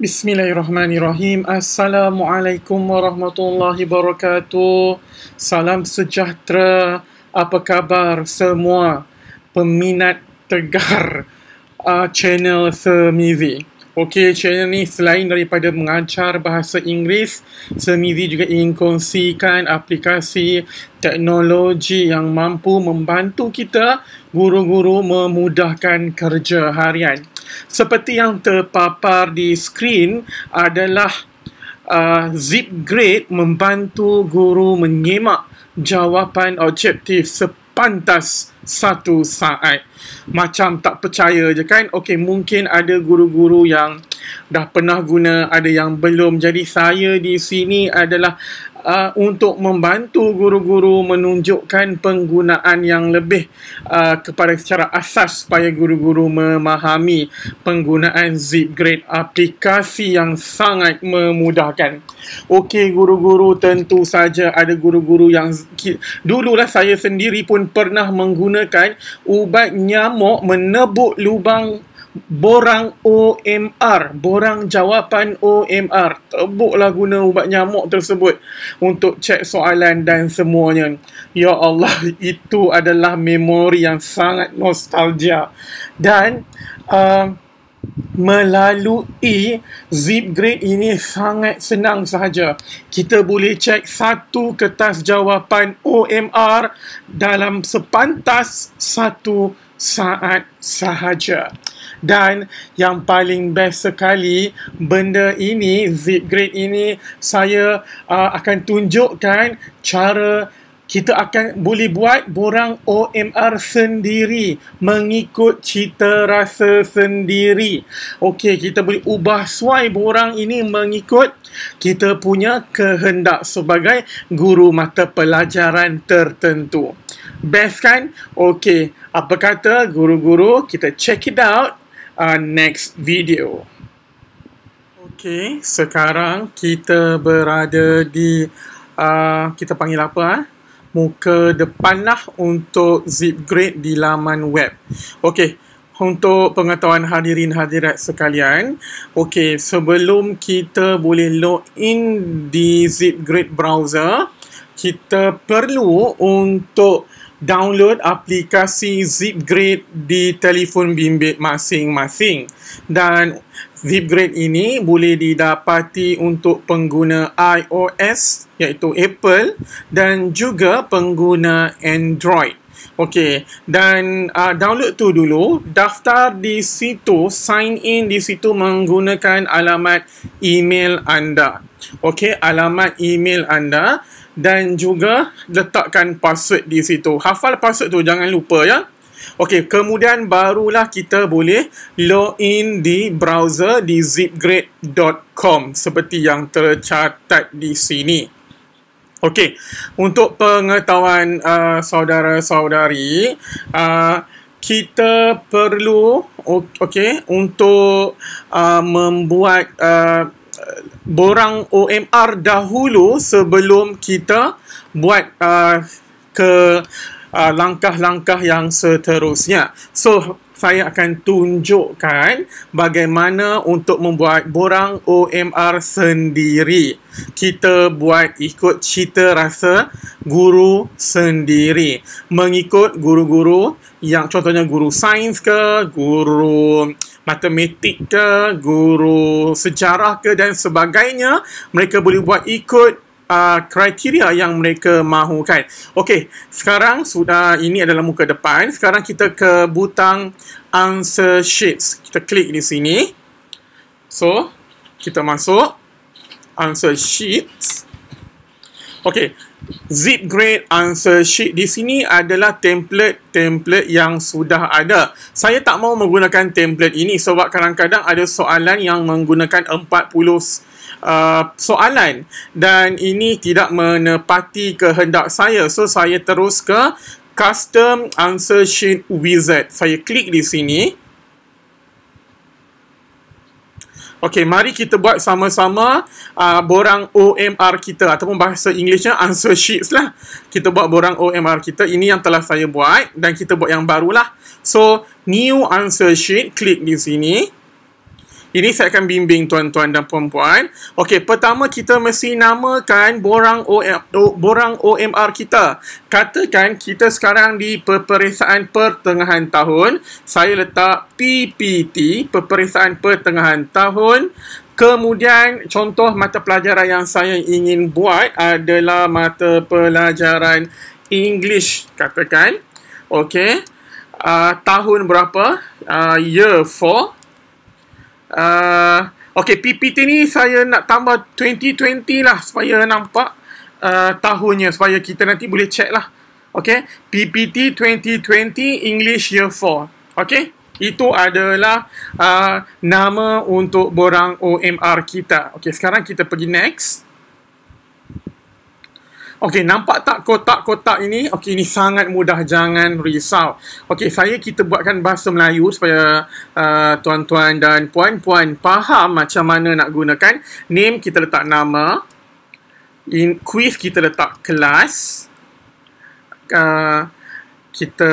Bismillahirrahmanirrahim. Assalamualaikum warahmatullahi wabarakatuh. Salam sejahtera. Apa khabar semua peminat tegar channel Semizi? Okey, channel ni selain daripada mengajar bahasa Inggeris, Semizi juga ingin kongsikan aplikasi teknologi yang mampu membantu kita guru-guru memudahkan kerja harian. Seperti yang terpapar di skrin adalah Zipgrade membantu guru menyemak jawapan objektif sepantas 1 saat. Macam tak percaya je kan? Okey, mungkin ada guru-guru yang dah pernah guna, ada yang belum. Jadi saya di sini adalah untuk membantu guru-guru menunjukkan penggunaan yang lebih kepada secara asas supaya guru-guru memahami penggunaan Zipgrade, aplikasi yang sangat memudahkan. Okey guru-guru, tentu saja ada guru-guru yang dululah saya sendiri pun pernah menggunakan ubat nyamuk menebuk lubang borang OMR, borang jawapan OMR. Tebuklah guna ubat nyamuk tersebut untuk cek soalan dan semuanya. Ya Allah, itu adalah memori yang sangat nostalgia. Dan melalui Zipgrade ini sangat senang sahaja. Kita boleh cek satu kertas jawapan OMR dalam sepantas 1 saat sahaja. Dan yang paling best sekali, benda ini, Zipgrade ini, saya akan tunjukkan cara kita akan boleh buat borang OMR sendiri mengikut cita rasa sendiri. Okey, kita boleh ubah suai borang ini mengikut kita punya kehendak sebagai guru mata pelajaran tertentu. Best kan? Okey, apa kata guru-guru, kita check it out next video. Okey, sekarang kita berada di kita panggil apa? Muka depan lah untuk Zipgrade di laman web. Okey, untuk pengetahuan hadirin hadirat sekalian, okey, sebelum kita boleh login di Zipgrade browser, kita perlu untuk download aplikasi Zipgrade di telefon bimbit masing-masing. Dan Zipgrade ini boleh didapati untuk pengguna iOS iaitu Apple dan juga pengguna Android. Okey, dan download tu dulu, daftar di situ, sign in di situ menggunakan alamat email anda. Okey, alamat email anda dan juga letakkan password di situ. Hafal password tu, jangan lupa ya. Okey, kemudian barulah kita boleh login di browser di zipgrade.com seperti yang tercatat di sini. Okey, untuk pengetahuan saudara-saudari, kita perlu untuk membuat borang OMR dahulu sebelum kita buat langkah-langkah yang seterusnya. So, saya akan tunjukkan bagaimana untuk membuat borang OMR sendiri. Kita buat ikut cita rasa guru sendiri. Mengikut guru-guru yang contohnya guru sains ke, guru matematik ke, guru sejarah ke dan sebagainya. Mereka boleh buat ikut kriteria yang mereka mahukan. Okey, sekarang sudah ini adalah muka depan. Sekarang kita ke butang answer sheets. Kita klik di sini. So, kita masuk answer sheets. Okey, Zipgrade answer sheet di sini adalah template yang sudah ada. Saya tak mau menggunakan template ini sebab kadang-kadang ada soalan yang menggunakan 40 soalan dan ini tidak menepati kehendak saya. So, saya terus ke custom answer sheet wizard. Saya klik di sini. Okey, mari kita buat sama-sama borang OMR kita ataupun bahasa Inggerisnya answer sheets lah. Kita buat borang OMR kita. Ini yang telah saya buat dan kita buat yang barulah. So, new answer sheet, klik di sini. Ini saya akan bimbing tuan-tuan dan puan-puan. Okey, pertama kita mesti namakan borang OMR kita. Katakan kita sekarang di peperiksaan pertengahan tahun. Saya letak PPT, peperiksaan pertengahan tahun. Kemudian contoh mata pelajaran yang saya ingin buat adalah mata pelajaran English, katakan. Okey. Tahun berapa? Year 4. Okay, PPT ni saya nak tambah 2020 lah supaya nampak tahunnya, supaya kita nanti boleh check lah. Okay, PPT 2020 English Year 4. Okay, itu adalah nama untuk borang OMR kita. Okay, sekarang kita pergi next. Okey, nampak tak kotak-kotak ini? Okey, ini sangat mudah, jangan risau. Okey, kita buatkan bahasa Melayu supaya tuan-tuan dan puan-puan faham macam mana nak gunakan. Name kita letak nama. In quiz kita letak kelas. Kita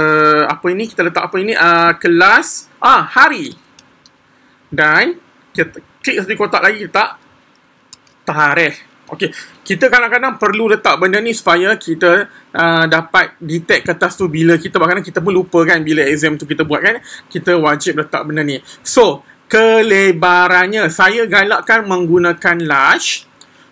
letak apa ini? Kelas hari. Dan kita klik satu kotak lagi, letak tarikh. Okey, kita kadang-kadang perlu letak benda ni supaya kita dapat detect kertas tu bila kita buat. Kadang kita pun lupa kan bila exam tu kita buat kan. Kita wajib letak benda ni. So, kelebarannya saya galakkan menggunakan large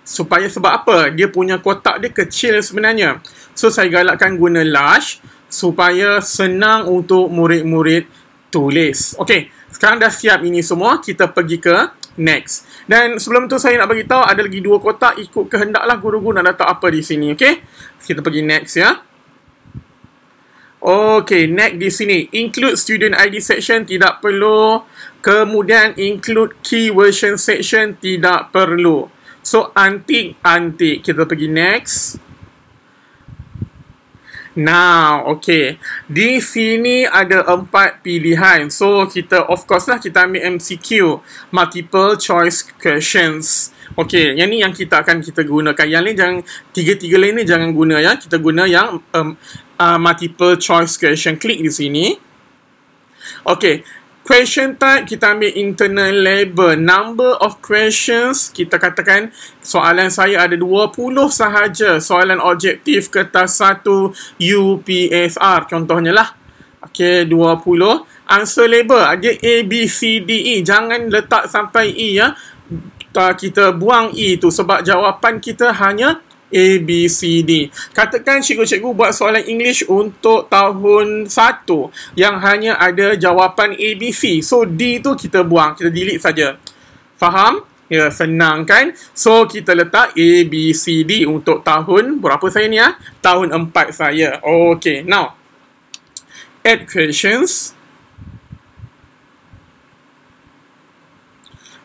supaya sebab apa? Dia punya kotak dia kecil sebenarnya. So, saya galakkan guna large supaya senang untuk murid-murid tulis. Okey, sekarang dah siap ini semua. Kita pergi ke next. Dan sebelum tu saya nak bagi tahu ada lagi 2 kotak, ikut kehendaklah guru-guru nak letak apa di sini, okey? Kita pergi next ya. Okey, next di sini include student ID section tidak perlu. Kemudian include key version section tidak perlu. So antik. Kita pergi next. Now, okay. Di sini ada 4 pilihan. So, kita of course lah kita ambil MCQ, multiple choice questions. Okay, yang ni yang kita gunakan. Yang lain jangan, tiga lain ni jangan guna ya. Kita guna yang multiple choice question. Klik di sini. Okay. Question type, kita ambil internal label. Number of questions, kita katakan soalan saya ada 20 sahaja. Soalan objektif kertas 1 UPSR contohnya lah. Okay, 20. Answer label, ada A, B, C, D, E. Jangan letak sampai E ya. Kita buang E tu sebab jawapan kita hanya A, B, C, D. Katakan cikgu-cikgu buat soalan English untuk tahun 1 yang hanya ada jawapan A, B, C. So, D tu kita buang. Kita delete saja. Faham? Ya, senang kan? So, kita letak A, B, C, D untuk tahun berapa saya ni ya? Tahun 4 saya. Okay, now. Add questions.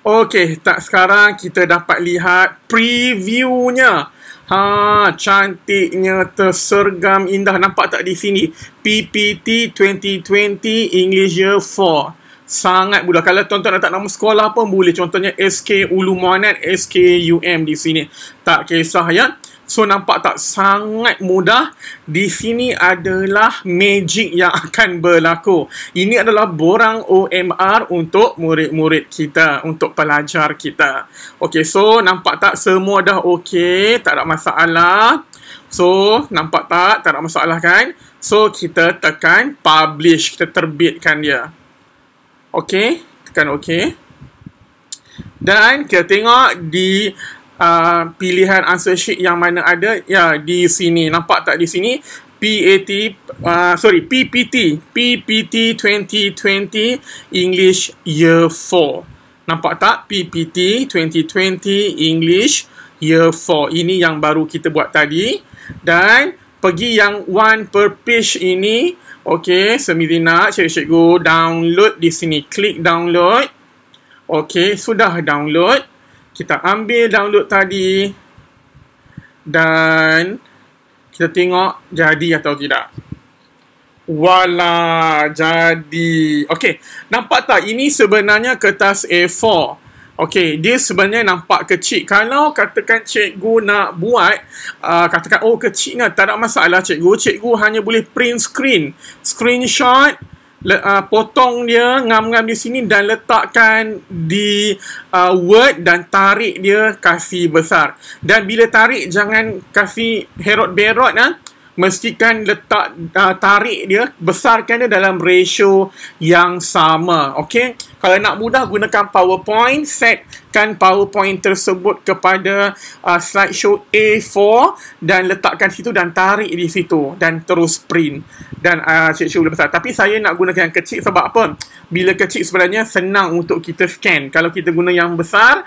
Okay, sekarang kita dapat lihat previewnya. Cantiknya, tersergam, indah. Nampak tak di sini? PPT 2020 English Year 4. Sangat mudah. Kalau tuan-tuan letak nama sekolah pun boleh. Contohnya SK Ulu Muannat, SKUM di sini. Tak kisah ya. So, nampak tak? Sangat mudah. Di sini adalah magic yang akan berlaku. Ini adalah borang OMR untuk murid-murid kita, untuk pelajar kita. Okey, so nampak tak? Semua dah okey. Tak ada masalah. So, nampak tak? Tak ada masalah kan? So, kita tekan publish. Kita terbitkan dia. Okey, tekan okey. Dan kita tengok di pilihan answer sheet yang mana ada ya di sini. Nampak tak di sini? PPT 2020 English Year 4. Nampak tak? PPT 2020 English Year 4. Ini yang baru kita buat tadi. Dan pergi yang one per page ini. Okey, semilina cikgu download di sini. Klik download. Okey, sudah download. Kita ambil download tadi dan kita tengok jadi atau tidak. Wala, jadi. Okey, nampak tak? Ini sebenarnya kertas A4. Okey, dia sebenarnya nampak kecil. Kalau katakan cikgu nak buat, katakan, oh kecilnya, tak ada masalah cikgu. Cikgu hanya boleh print screenshot. potong dia, ngam-ngam di sini dan letakkan di Word dan tarik dia kasih besar. Dan bila tarik jangan kasih herot-berot, mestikan letak tarik dia, besarkan dia dalam ratio yang sama. Okey, kalau nak mudah gunakan PowerPoint, setkan PowerPoint tersebut kepada slideshow A4 dan letakkan situ dan tarik di situ dan terus print dan cikgu boleh besar. Tapi saya nak guna yang kecil sebab apa? Bila kecil sebenarnya senang untuk kita scan. Kalau kita guna yang besar,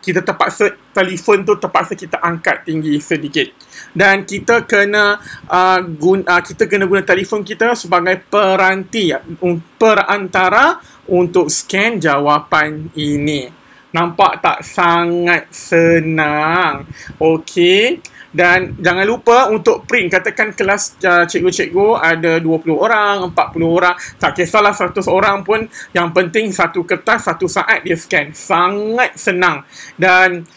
kita terpaksa telefon tu terpaksa kita angkat tinggi sedikit. Dan kita kena guna telefon kita sebagai perantara untuk scan jawapan ini. Nampak tak? Sangat senang. Okey. Dan jangan lupa untuk print. Katakan kelas cikgu-cikgu ada 20 orang, 40 orang. Tak kisahlah 100 orang pun. Yang penting satu kertas, satu saat dia scan. Sangat senang. Dan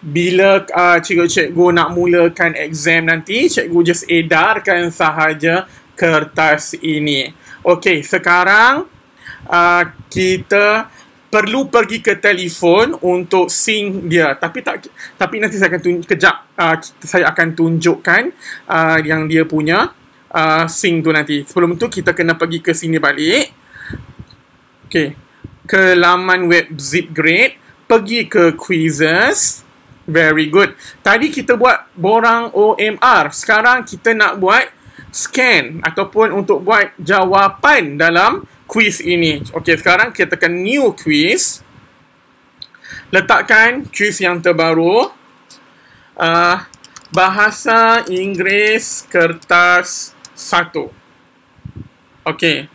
bila cikgu-cikgu nak mulakan exam nanti, cikgu just edarkan sahaja kertas ini. Okey, sekarang kita perlu pergi ke telefon untuk sync dia. Tapi nanti saya akan saya akan tunjukkan yang dia punya sync tu nanti. Sebelum tu kita kena pergi ke sini balik. Okey. Ke laman web Zipgrade, pergi ke quizzes. Very good. Tadi kita buat borang OMR. Sekarang kita nak buat scan ataupun untuk buat jawapan dalam quiz ini. Okey, sekarang kita tekan new quiz. Letakkan quiz yang terbaru. Bahasa Inggeris kertas 1. Okey.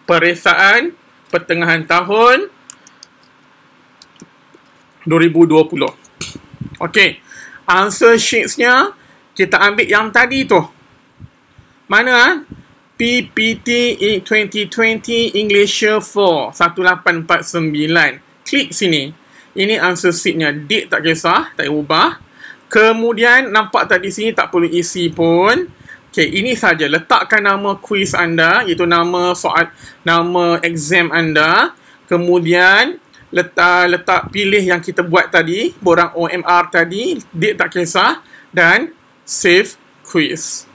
Periksaan pertengahan tahun 2020. Okey. Answer sheets-nya kita ambil yang tadi tu. Mana? PPT 2020 English Year 4 1849. Klik sini. Ini answer sheet-nya. Date tak kisah, tak ubah. Kemudian nampak tak di sini tak perlu isi pun. Okey, ini saja. Letakkan nama quiz anda, iaitu nama exam anda. Kemudian letak pilih yang kita buat tadi, borang OMR tadi, date tak kisah dan save quiz.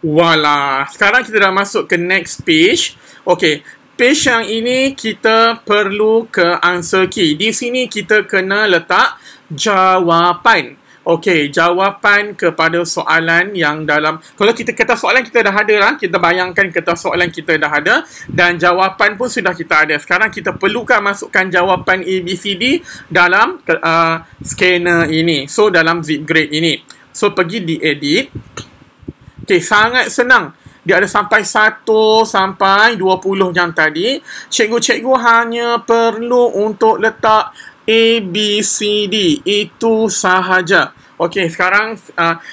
Voila. Sekarang kita dah masuk ke next page. Okey. Page yang ini kita perlu ke answer key. Di sini kita kena letak jawapan. Okey. Jawapan kepada soalan yang dalam. Kalau kita kata soalan kita dah ada lah. Kita bayangkan kata soalan kita dah ada. Dan jawapan pun sudah kita ada. Sekarang kita perlukan masukkan jawapan ABCD dalam scanner ini. So, dalam Zipgrade ini. So, pergi di edit. Okey, sangat senang. Dia ada sampai 1 sampai 20 yang tadi. Cikgu-cikgu hanya perlu untuk letak ABCD. Itu sahaja. Okey, sekarang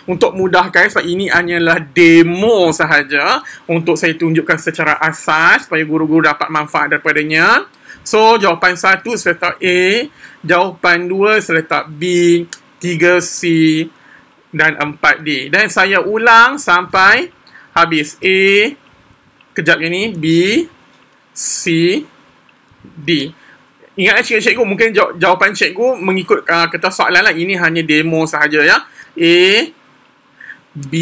untuk mudahkan, sebab ini hanyalah demo sahaja. Untuk saya tunjukkan secara asas supaya guru-guru dapat manfaat daripadanya. So, jawapan 1 saya letak A. Jawapan 2 saya letak B. 3 C. Dan 4D. Dan saya ulang sampai habis. A, kejap ini, B, C, D. Ingat cikgu-cikgu, mungkin jawapan cikgu mengikut kertas soalan lah. Ini hanya demo sahaja ya. A, B,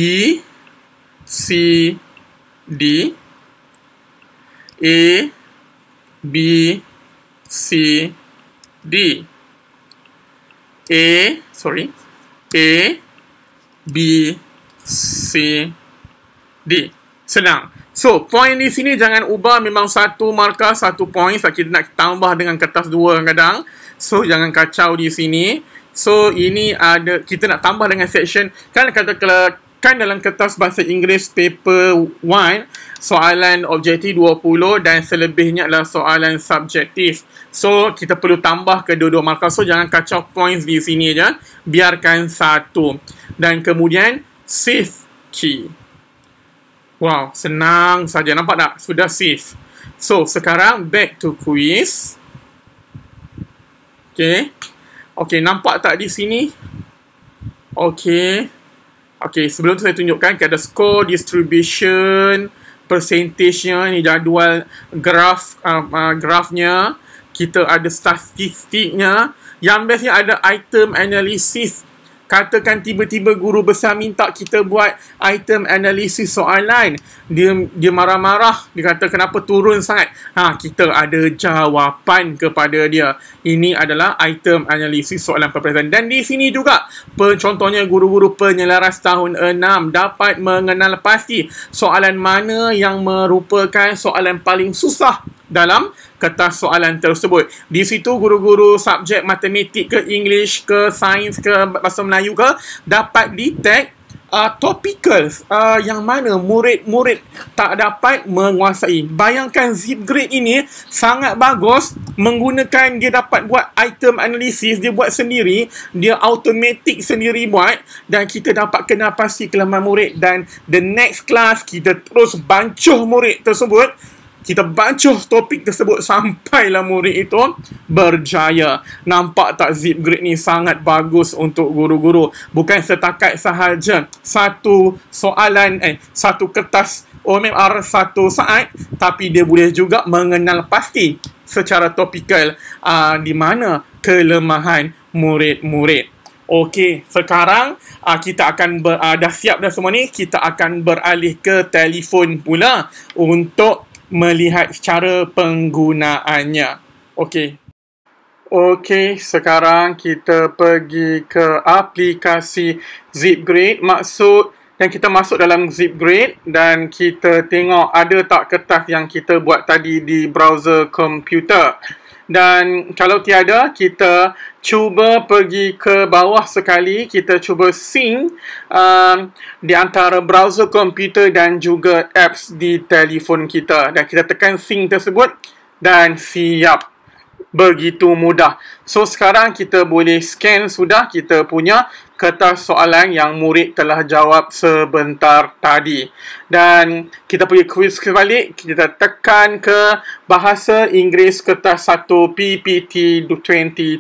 C, D. A, B, C, D. A, B, C, D. Senang. So, point di sini jangan ubah. Memang 1 markah, 1 point. Sebab kita nak tambah dengan kertas 2 kadang-kadang. So, jangan kacau di sini. So, ini ada, kita nak tambah dengan section. Kan dalam kertas bahasa Inggeris paper 1, soalan objektif 20 dan selebihnya adalah soalan subjektif. So, kita perlu tambah kedua-dua markah. So, jangan kacau points di sini je. Biarkan 1. Dan kemudian, save key. Wow, senang saja. Nampak tak? Sudah save. So, sekarang back to quiz. Okay. Okay, nampak tak di sini? Okay. Okay, sebelum tu saya tunjukkan ada score distribution, persentasenya, ni jadual grafnya, kita ada statistiknya. Yang bestnya ada item analysis. Katakan tiba-tiba guru besar minta kita buat item analisis soalan. Dia marah-marah. Dia kata kenapa turun sangat. Kita ada jawapan kepada dia. Ini adalah item analisis soalan peperiksaan. Dan di sini juga, contohnya guru-guru penyelaras tahun 6 dapat mengenal pasti soalan mana yang merupakan soalan paling susah dalam kertas soalan tersebut. Di situ guru-guru subjek matematik ke English ke sains ke bahasa Melayu ke dapat detect topicals yang mana murid-murid tak dapat menguasai. Bayangkan Zipgrade ini sangat bagus menggunakan, dia dapat buat item analysis, dia buat sendiri, dia automatic sendiri buat, dan kita dapat kenal pasti kelemahan murid. Dan the next class kita terus bancuh murid tersebut. Kita bancuh topik tersebut sampailah murid itu berjaya. Nampak tak Zipgrade ni sangat bagus untuk guru-guru. Bukan setakat sahaja satu soalan, satu kertas OMR satu saat, tapi dia boleh juga mengenal pasti secara topikal di mana kelemahan murid-murid. Okey, sekarang kita akan dah siap dah semua ni, kita akan beralih ke telefon pula untuk melihat cara penggunaannya. Okey, sekarang kita pergi ke aplikasi Zipgrade. Maksud yang kita masuk dalam Zipgrade dan kita tengok ada tak kertas yang kita buat tadi di browser komputer. Dan kalau tiada, kita cuba pergi ke bawah sekali. Kita cuba sync di antara browser komputer dan juga apps di telefon kita. Dan kita tekan sync tersebut dan siap. Begitu mudah. So, sekarang kita boleh scan sudah kita punya kertas soalan yang murid telah jawab sebentar tadi. Dan kita pergi quiz balik. Kita tekan ke Bahasa Inggeris kertas 1 PPT 2020.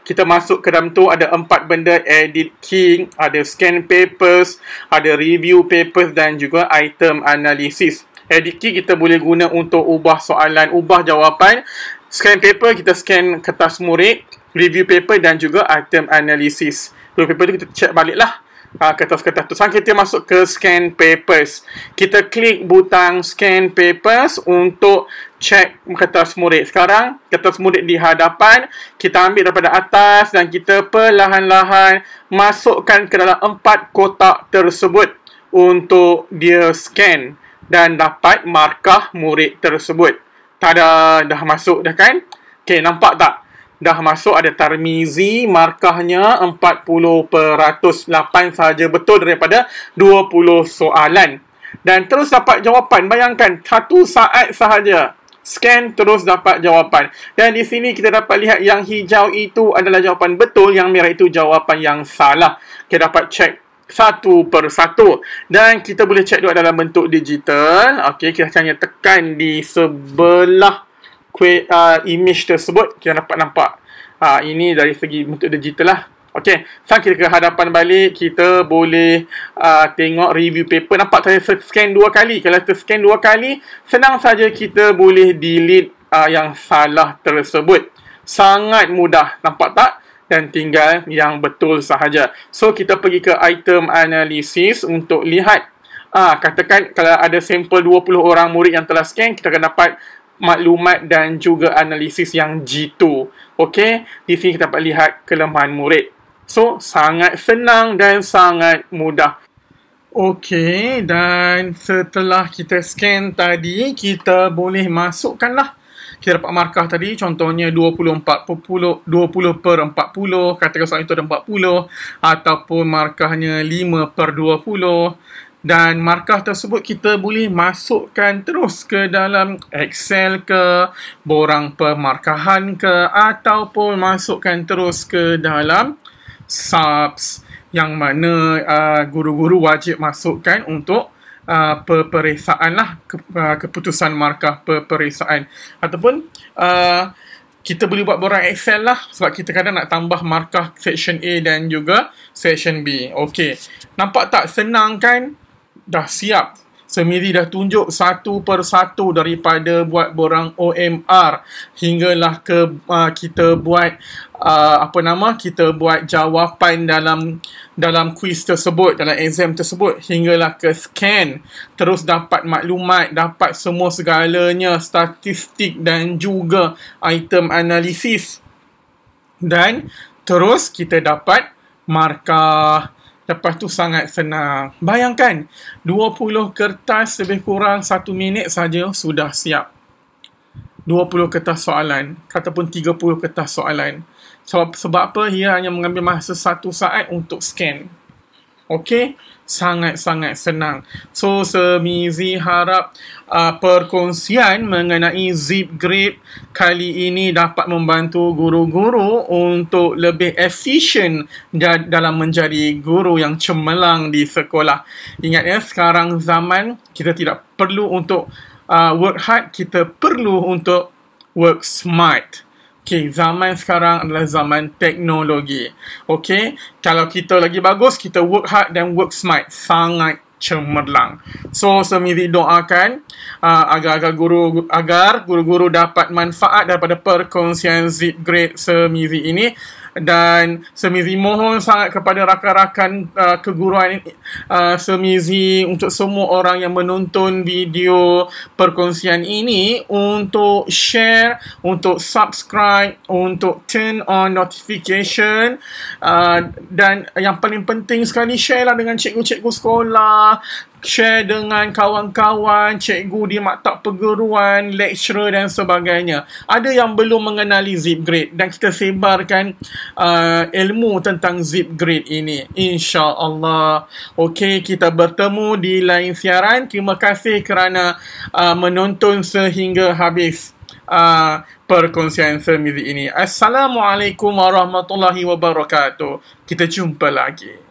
Kita masuk ke dalam tu, ada 4 benda: edit key, ada scan papers, ada review papers dan juga item analysis. Edit key kita boleh guna untuk ubah soalan, ubah jawapan. Scan paper, kita scan kertas murid. Review paper dan juga item analysis. Review paper tu kita check balik lah kertas-kertas tu. Sekarang kita masuk ke scan papers. Kita klik butang scan papers untuk check kertas murid. Sekarang kertas murid di hadapan. Kita ambil daripada atas dan kita perlahan-lahan masukkan ke dalam 4 kotak tersebut untuk dia scan dan dapat markah murid tersebut. Tada, dah masuk dah kan? Okey, nampak tak? Dah masuk, ada Tarmizi, markahnya 40%. 8 sahaja betul daripada 20 soalan. Dan terus dapat jawapan. Bayangkan, 1 saat sahaja. Scan, terus dapat jawapan. Dan di sini kita dapat lihat yang hijau itu adalah jawapan betul, yang merah itu jawapan yang salah. Kita dapat check satu per satu. Dan kita boleh check juga dalam bentuk digital. Okey, kita hanya tekan di sebelah image tersebut. Kita dapat nampak. Ini dari segi bentuk digital lah. Okey, sekarang kita ke hadapan balik. Kita boleh tengok review paper. Nampak saya scan 2 kali. Kalau kita scan 2 kali, senang saja kita boleh delete yang salah tersebut. Sangat mudah. Nampak tak? Dan tinggal yang betul sahaja. So, kita pergi ke item analysis untuk lihat. Katakan kalau ada sampel 20 orang murid yang telah scan, kita akan dapat maklumat dan juga analisis yang G2. Okey, di sini kita dapat lihat kelemahan murid. So, sangat senang dan sangat mudah. Okey, dan setelah kita scan tadi, kita boleh masukkanlah. Kita dapat markah tadi, contohnya 20 per 40, katakan soalan itu ada 40, ataupun markahnya 5 per 20. Dan markah tersebut kita boleh masukkan terus ke dalam Excel ke, borang pemarkahan ke, ataupun masukkan terus ke dalam SAPS, yang mana guru-guru wajib masukkan untuk peperiksaan lah, keputusan markah peperiksaan. Ataupun kita boleh buat borang Excel lah, sebab kita kadang nak tambah markah section A dan juga section B. Okey, nampak tak senang kan? Dah siap. Semizi dah tunjuk satu persatu daripada buat borang OMR hinggalah ke kita buat kita buat jawapan dalam kuis tersebut, dalam exam tersebut, hinggalah ke scan, terus dapat maklumat, dapat semua segalanya, statistik dan juga item analisis, dan terus kita dapat markah. Lepas tu sangat senang. Bayangkan 20 kertas lebih kurang 1 minit saja sudah siap. 20 kertas soalan ataupun 30 kertas soalan. Sebab apa? Ia hanya mengambil masa 1 saat untuk scan. Okey, sangat-sangat senang. So, Semizi harap perkongsian mengenai Zipgrade kali ini dapat membantu guru-guru untuk lebih efisien dalam menjadi guru yang cemerlang di sekolah. Ingat ya, sekarang zaman kita tidak perlu untuk work hard, kita perlu untuk work smart. Okay, zaman sekarang adalah zaman teknologi. Okay, kalau kita lagi bagus, kita work hard dan work smart. Sangat cemerlang. So, Semizi doakan agar guru-guru dapat manfaat daripada perkongsian Zipgrade Semizi ini. Dan Semizi mohon sangat kepada rakan-rakan keguruan Semizi, untuk semua orang yang menonton video perkongsian ini, untuk share, untuk subscribe, untuk turn on notification, dan yang paling penting sekali, share lah dengan cikgu-cikgu sekolah, share dengan kawan-kawan, cikgu di maktab perguruan, lecturer dan sebagainya. Ada yang belum mengenali Zipgrade dan kita sebarkan ilmu tentang Zipgrade ini, insya-Allah. Okey, kita bertemu di lain siaran. Terima kasih kerana menonton sehingga habis perkongsian Semizi ini. Assalamualaikum warahmatullahi wabarakatuh. Kita jumpa lagi.